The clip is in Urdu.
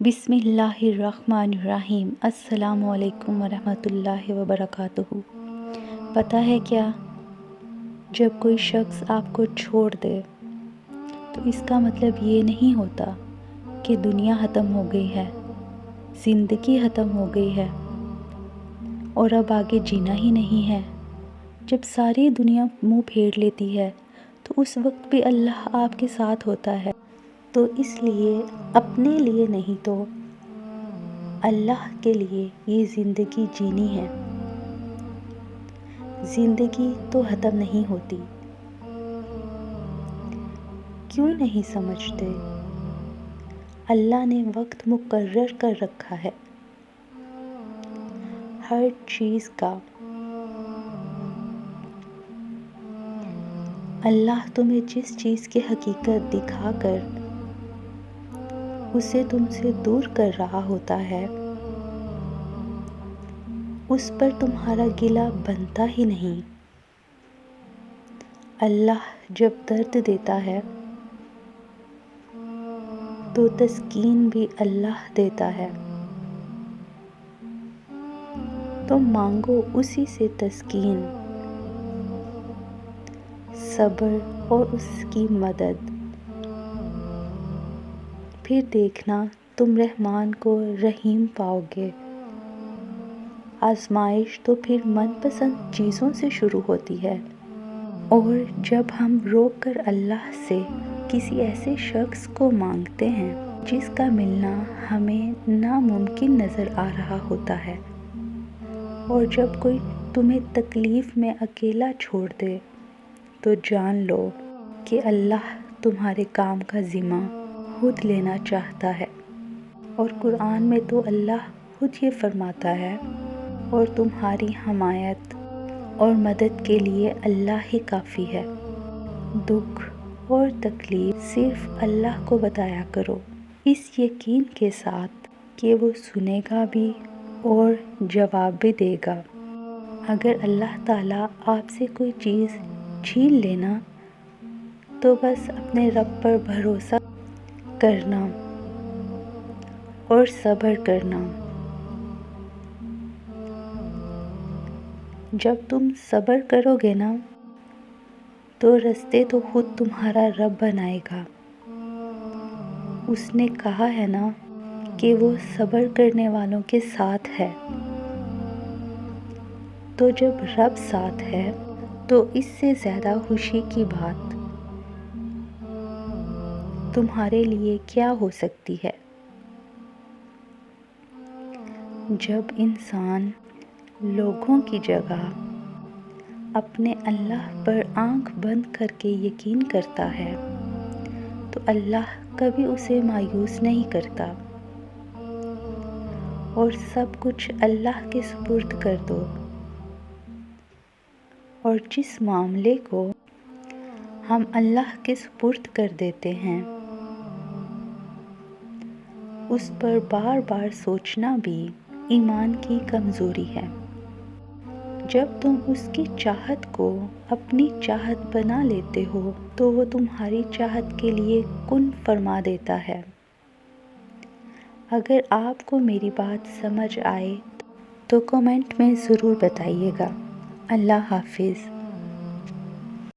بسم اللہ الرحمن الرحیم۔ السلام علیکم ورحمۃ اللہ وبرکاتہ۔ پتہ ہے کیا، جب کوئی شخص آپ کو چھوڑ دے تو اس کا مطلب یہ نہیں ہوتا کہ دنیا ختم ہو گئی ہے، زندگی ختم ہو گئی ہے اور اب آگے جینا ہی نہیں ہے۔ جب ساری دنیا منہ پھیر لیتی ہے تو اس وقت بھی اللہ آپ کے ساتھ ہوتا ہے۔ تو اس لیے اپنے لیے نہیں تو اللہ کے لیے یہ زندگی جینی ہے۔ زندگی تو ختم نہیں ہوتی۔ کیوں نہیں سمجھتے؟ اللہ نے وقت مقرر کر رکھا ہے ہر چیز کا۔ اللہ تمہیں جس چیز کی حقیقت دکھا کر اسے تم سے دور کر رہا ہوتا ہے، اس پر تمہارا گلہ بنتا ہی نہیں۔ اللہ جب درد دیتا ہے تو تسکین بھی اللہ دیتا ہے۔ تم مانگو اسی سے تسکین، صبر اور اس کی مدد۔ پھر دیکھنا تم رحمان کو رحیم پاؤ گے۔ آزمائش تو پھر من پسند چیزوں سے شروع ہوتی ہے، اور جب ہم روک کر اللہ سے کسی ایسے شخص کو مانگتے ہیں جس کا ملنا ہمیں ناممکن نظر آ رہا ہوتا ہے، اور جب کوئی تمہیں تکلیف میں اکیلا چھوڑ دے تو جان لو کہ اللہ تمہارے کام کا ذمہ خود لینا چاہتا ہے۔ اور قرآن میں تو اللہ خود یہ فرماتا ہے، اور تمہاری حمایت اور مدد کے لیے اللہ ہی کافی ہے۔ دکھ اور تکلیف صرف اللہ کو بتایا کرو، اس یقین کے ساتھ کہ وہ سنے گا بھی اور جواب بھی دے گا۔ اگر اللہ تعالیٰ آپ سے کوئی چیز چھین لینا تو بس اپنے رب پر بھروسہ کرنا اور صبر کرنا۔ جب تم صبر کرو گے نا تو رستے تو خود تمہارا رب بنائے گا۔ اس نے کہا ہے نا کہ وہ صبر کرنے والوں کے ساتھ ہے۔ تو جب رب ساتھ ہے تو اس سے زیادہ خوشی کی بات تمہارے لیے کیا ہو سکتی ہے؟ جب انسان لوگوں کی جگہ اپنے اللہ پر آنکھ بند کر کے یقین کرتا ہے تو اللہ کبھی اسے مایوس نہیں کرتا۔ اور سب کچھ اللہ کے سپرد کر دو، اور جس معاملے کو ہم اللہ کے سپرد کر دیتے ہیں اس پر بار بار سوچنا بھی ایمان کی کمزوری ہے۔ جب تم اس کی چاہت کو اپنی چاہت بنا لیتے ہو تو وہ تمہاری چاہت کے لیے کن فرما دیتا ہے۔ اگر آپ کو میری بات سمجھ آئے تو کمنٹ میں ضرور بتائیے گا۔ اللہ حافظ۔